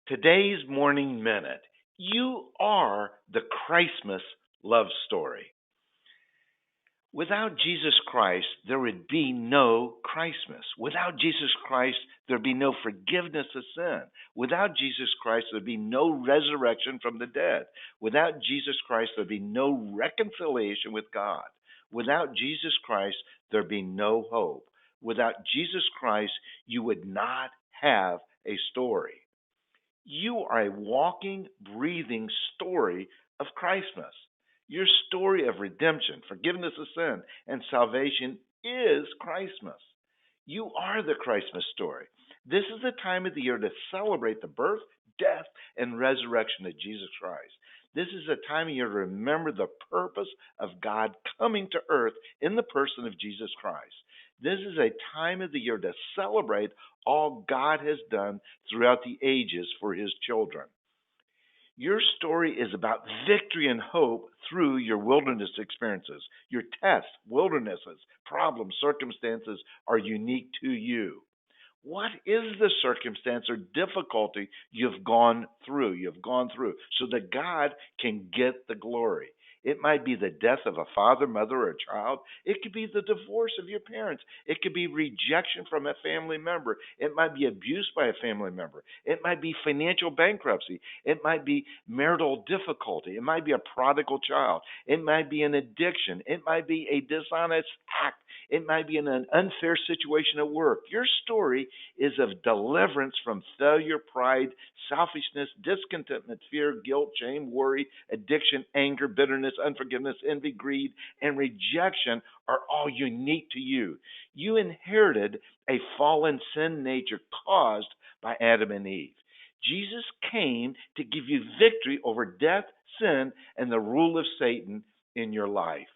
Today's Morning Minute. You are the Christmas love story. Without Jesus Christ, there would be no Christmas. Without Jesus Christ, there'd be no forgiveness of sin. Without Jesus Christ, there'd be no resurrection from the dead. Without Jesus Christ, there'd be no reconciliation with God. Without Jesus Christ, there'd be no hope. Without Jesus Christ, you would not have a story. You are a walking, breathing story of Christmas. Your story of redemption, forgiveness of sin, and salvation is Christmas. You are the Christmas story. This is the time of the year to celebrate the birth, death, and resurrection of Jesus Christ. This is a time of year to remember the purpose of God coming to earth in the person of Jesus Christ. This is a time of the year to celebrate all God has done throughout the ages for his children. Your story is about victory and hope through your wilderness experiences. Your tests, wildernesses, problems, circumstances are unique to you. What is the circumstance or difficulty you've gone through, so that God can get the glory? It might be the death of a father, mother, or a child. It could be the divorce of your parents. It could be rejection from a family member. It might be abuse by a family member. It might be financial bankruptcy. It might be marital difficulty. It might be a prodigal child. It might be an addiction. It might be a dishonest act. It might be in an unfair situation at work. Your story is of deliverance from failure, pride, selfishness, discontentment, fear, guilt, shame, worry, addiction, anger, bitterness, unforgiveness, envy, greed, and rejection are all unique to you. You inherited a fallen sin nature caused by Adam and Eve. Jesus came to give you victory over death, sin, and the rule of Satan in your life.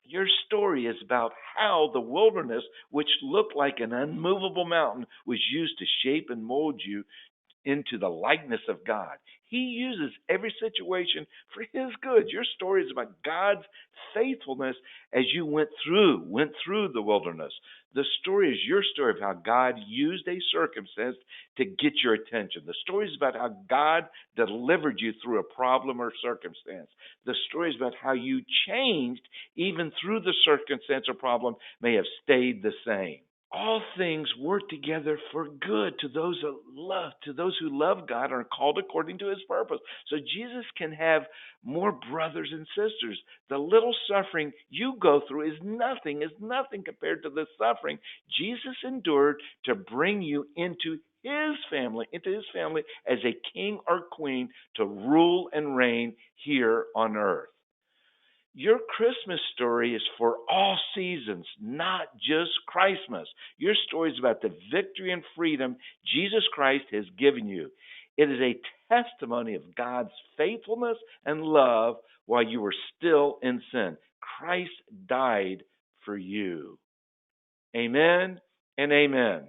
Your story is about how the wilderness, which looked like an unmovable mountain, was used to shape and mold you into the likeness of God. He uses every situation for his good. Your story is about God's faithfulness as you went through the wilderness. The story is your story of how God used a circumstance to get your attention. The story is about how God delivered you through a problem or circumstance. The story is about how you changed even through the circumstance or problem may have stayed the same. All things work together for good to those who love God and are called according to his purpose. So Jesus can have more brothers and sisters. The little suffering you go through is nothing compared to the suffering Jesus endured to bring you into his family as a king or queen to rule and reign here on earth. Your Christmas story is for all seasons, not just Christmas. Your story is about the victory and freedom Jesus Christ has given you. It is a testimony of God's faithfulness and love while you were still in sin. Christ died for you. Amen and amen.